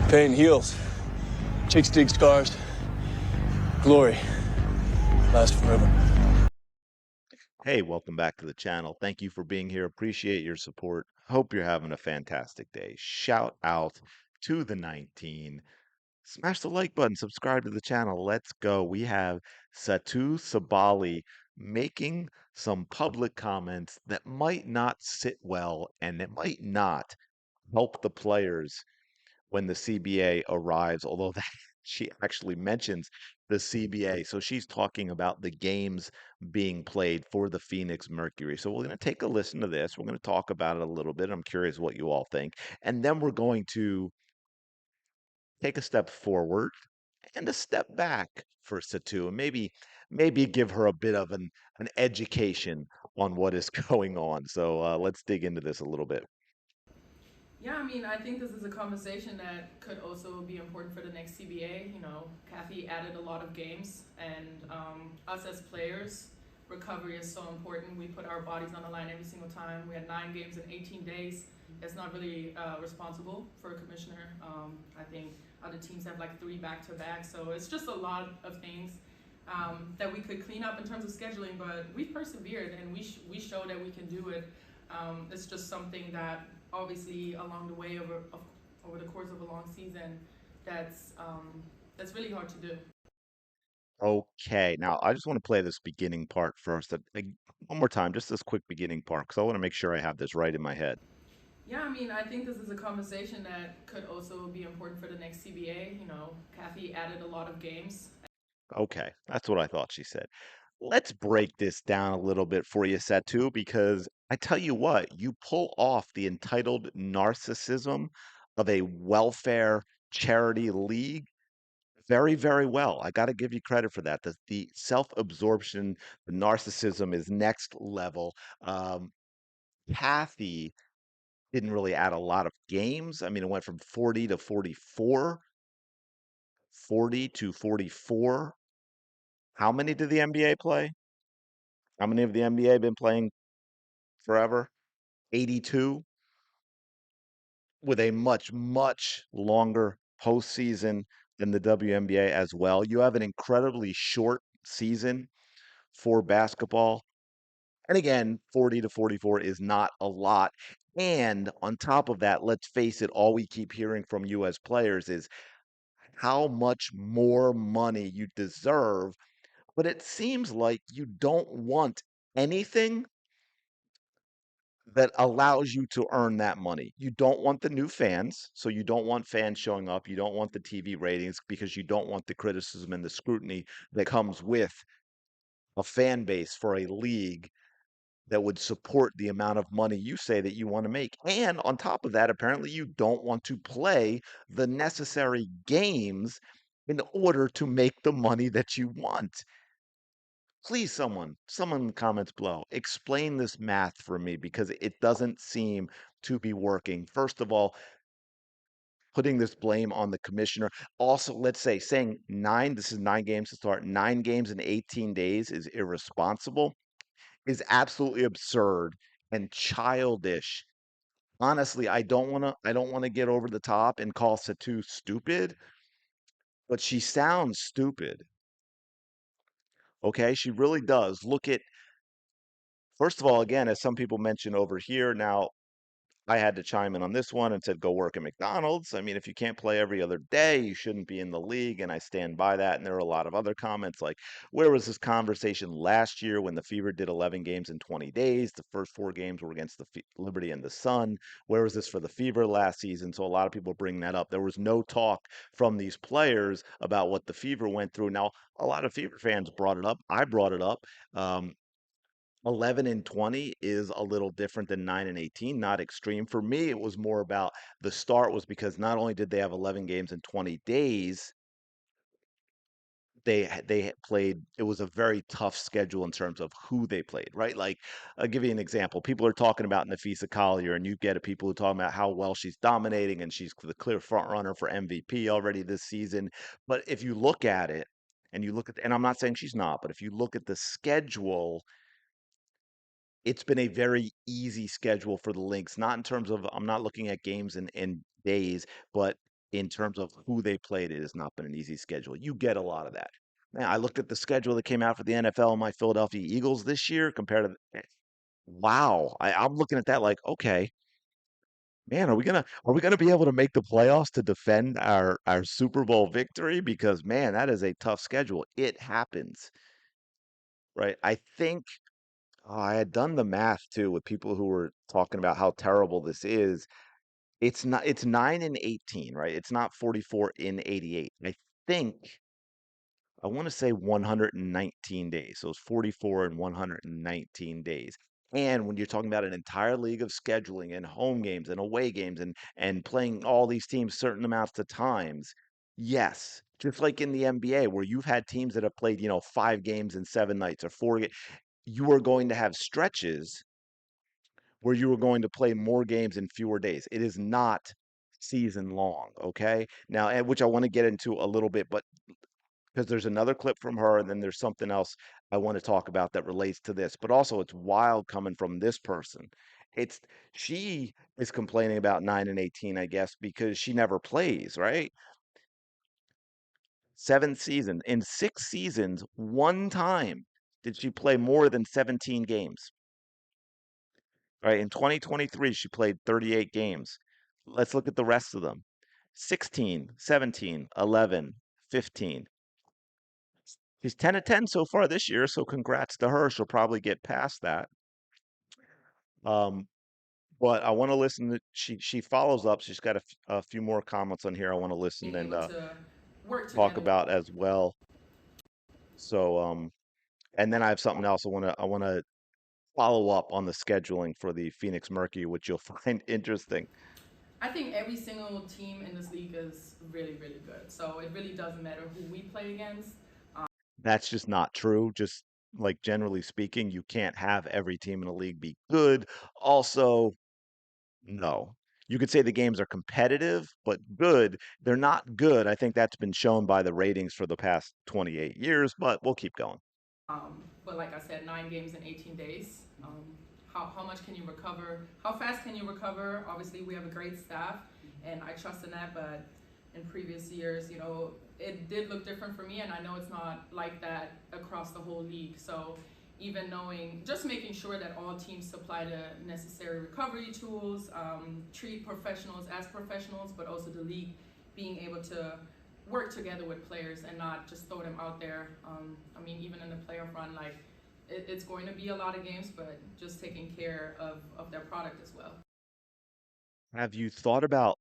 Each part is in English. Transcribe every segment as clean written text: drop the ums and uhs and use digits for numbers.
Pain heals. Chicks dig scars. Glory lasts forever. Hey, welcome back to the channel. Thank you for being here. Appreciate your support. Hope you're having a fantastic day. Shout out to the 19. Smash the like button, subscribe to the channel. Let's go. We have Satou Sabally making some public comments that might not sit well and that might not help the players when the CBA arrives, although that she actually mentions the CBA. So she's talking about the games being played for the Phoenix Mercury. So we're going to take a listen to this. We're going to talk about it a little bit. I'm curious what you all think. And then we're going to take a step forward and a step back for Satu and maybe give her a bit of an education on what is going on. So let's dig into this a little bit. Yeah, I mean, I think this is a conversation that could also be important for the next CBA. You know, Kathy added a lot of games, and us as players, recovery is so important. We put our bodies on the line every single time. We had 9 games in 18 days. It's not really responsible for a commissioner. I think other teams have like 3 back-to-back, so it's just a lot of things that we could clean up in terms of scheduling. But we've persevered, and we show that we can do it. It's just something that obviously along the way over the course of a long season, that's really hard to do. Okay, now I just want to play this beginning part first. One more time, just this quick beginning part, because I want to make sure I have this right in my head. Yeah, I mean, I think this is a conversation that could also be important for the next CBA. You know, Kathy added a lot of games. Okay, that's what I thought she said. Let's break this down a little bit for you, Satu, because I tell you what, you pull off the entitled narcissism of a welfare charity league very, very well. I got to give you credit for that. The self-absorption, the narcissism is next level. Kathy didn't really add a lot of games. I mean, it went from 40 to 44, 40 to 44. How many did the NBA play? How many of the NBA been playing forever? 82, with a much, much longer postseason than the WNBA as well. You have an incredibly short season for basketball. And again, 40 to 44 is not a lot. And on top of that, let's face it, all we keep hearing from you as players is how much more money you deserve. But it seems like you don't want anything that allows you to earn that money. You don't want the new fans, so you don't want fans showing up. You don't want the TV ratings because you don't want the criticism and the scrutiny that comes with a fan base for a league that would support the amount of money you say that you want to make. And on top of that, apparently you don't want to play the necessary games in order to make the money that you want. Please, someone in the comments below, explain this math for me because it doesn't seem to be working. First of all, putting this blame on the commissioner. Also, let's say saying this is 9 games to start, 9 games in 18 days is irresponsible, is absolutely absurd and childish. Honestly, I don't want to get over the top and call Satu stupid, but she sounds stupid. Okay, she really does. Look at First of all, again, as some people mentioned over here, now I had to chime in on this one and said, go work at McDonald's. I mean, if you can't play every other day, you shouldn't be in the league. And I stand by that. And there are a lot of other comments like, where was this conversation last year when the Fever did 11 games in 20 days? The first 4 games were against the Liberty and the Sun. Where was this for the Fever last season? So a lot of people bring that up. There was no talk from these players about what the Fever went through. Now, a lot of Fever fans brought it up. I brought it up. 11 and 20 is a little different than 9 and 18, not extreme. For me, it was more about the start was because not only did they have 11 games in 20 days, they played it was a very tough schedule in terms of who they played, right? Like I'll give you an example. People are talking about Nafisa Collier, and you get it, people who are talking about how well she's dominating and she's the clear front runner for MVP already this season. But if you look at it and and I'm not saying she's not, but if you look at the schedule, it's been a very easy schedule for the Lynx, not in terms of I'm not looking at games in days, but in terms of who they played, it has not been an easy schedule. You get a lot of that. Man, I looked at the schedule that came out for the NFL and my Philadelphia Eagles this year compared to wow. I'm looking at that like, okay, man, are we gonna be able to make the playoffs to defend our Super Bowl victory? Because man, that is a tough schedule. It happens, right? I think I had done the math too with people who were talking about how terrible this is. It's 9 and 18, right? It's not 44 in 88. I want to say 119 days. So it's 44 and 119 days. And when you're talking about an entire league of scheduling and home games and away games and playing all these teams certain amounts of times, yes, just like in the NBA where you've had teams that have played, 5 games in 7 nights or you are going to have stretches where you are going to play more games in fewer days. It is not season long, okay? Now, and which I want to get into a little bit, but because there's another clip from her, and then there's something else I want to talk about that relates to this. But also, it's wild coming from this person. It's she is complaining about 9 and 18, I guess, because she never plays, right? 7th season. In 6 seasons, one time did she play more than 17 games. Right? In 2023, she played 38 games. Let's look at the rest of them. 16, 17, 11, 15. She's 10 to 10 so far this year, so congrats to her. She'll probably get past that. Um, but I want to listen to she follows up. She's got a few more comments on here I want to listen being and able to work talk together. about as well. So and then I have something else I want to follow up on the scheduling for the Phoenix Mercury, which you'll find interesting. I think every single team in this league is really, really good. So it really doesn't matter who we play against. That's just not true. Just like generally speaking, you can't have every team in the league be good. Also, no. You could say the games are competitive, but good. They're not good. I think that's been shown by the ratings for the past 28 years, but we'll keep going. But like I said, 9 games in 18 days. How much can you recover? How fast can you recover? Obviously, we have a great staff, and I trust in that. But in previous years, it did look different for me, and I know it's not like that across the whole league. So even knowing, just making sure that all teams supply the necessary recovery tools, treat professionals as professionals, but also the league being able to work together with players and not just throw them out there. I mean, even in the playoff run, like it's going to be a lot of games, but just taking care of their product as well. Have you thought about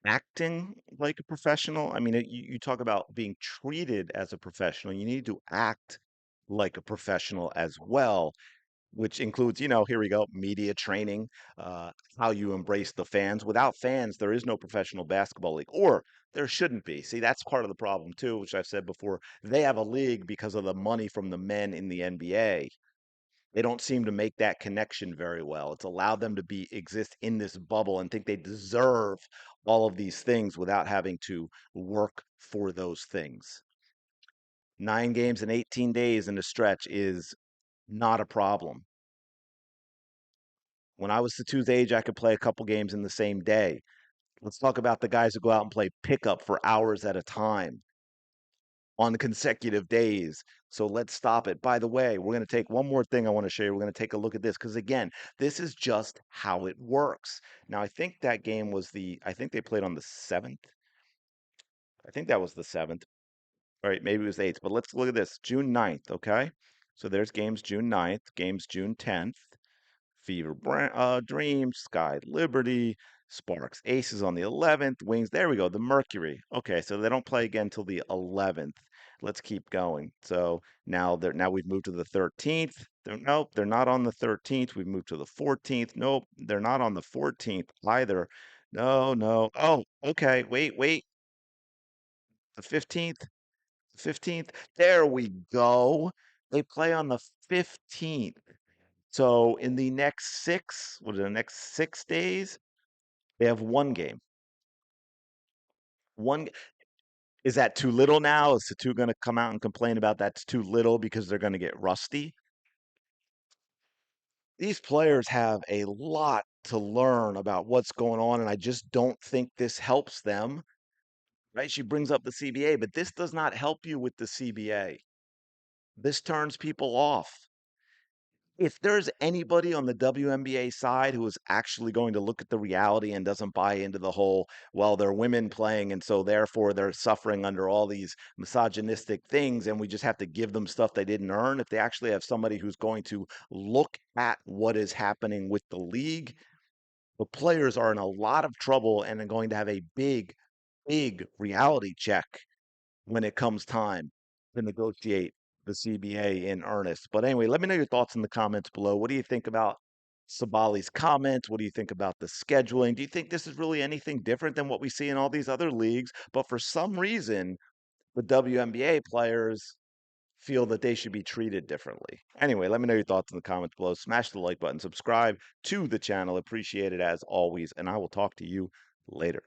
acting like a professional? I mean, you talk about being treated as a professional. You need to act like a professional as well, which includes, here we go, media training, uh, how you embrace the fans. Without fans, there is no professional basketball league, or there shouldn't be. See, that's part of the problem too, which I've said before. They have a league because of the money from the men in the NBA. They don't seem to make that connection very well. It's allowed them to exist in this bubble and think they deserve all of these things without having to work for those things. 9 games in 18 days in a stretch is not a problem. When I was Satou's age, I could play a couple games in the same day. Let's talk about the guys who go out and play pickup for hours at a time on consecutive days. So let's stop it. By the way, we're going to take one more thing I want to show you. We're going to take a look at this because, again, this is just how it works. Now, I think that game was I think they played on the 7th. I think that was the 7th. All right, maybe it was the 8th, but let's look at this. June 9th, okay? So there's games June 9th, games June 10th. Dream, Sky Liberty, Sparks Aces on the 11th, Wings. There we go, the Mercury. Okay, so they don't play again till the 11th. Let's keep going. So now we've moved to the 13th. Nope, they're not on the 13th. We've moved to the 14th. Nope, they're not on the 14th either. No, no. Oh, okay. Wait. The 15th. 15th. There we go. They play on the 15th. So in the next the next 6 days, they have one game. One is that too little now? Is Satu going to come out and complain about that's too little because they're going to get rusty? These players have a lot to learn about what's going on, and I just don't think this helps them, right? She brings up the CBA, but this does not help you with the CBA. This turns people off. If there's anybody on the WNBA side who is actually going to look at the reality and doesn't buy into the whole, well, they're women playing, and so therefore they're suffering under all these misogynistic things, and we just have to give them stuff they didn't earn. If they actually have somebody who's going to look at what is happening with the league, the players are in a lot of trouble and are going to have a big reality check when it comes time to negotiate the CBA in earnest. But anyway, let me know your thoughts in the comments below. What do you think about Sabally's comments? What do you think about the scheduling? Do you think this is really anything different than what we see in all these other leagues? But for some reason, the WNBA players feel that they should be treated differently. Anyway, let me know your thoughts in the comments below. Smash the like button, subscribe to the channel. Appreciate it as always, and I will talk to you later.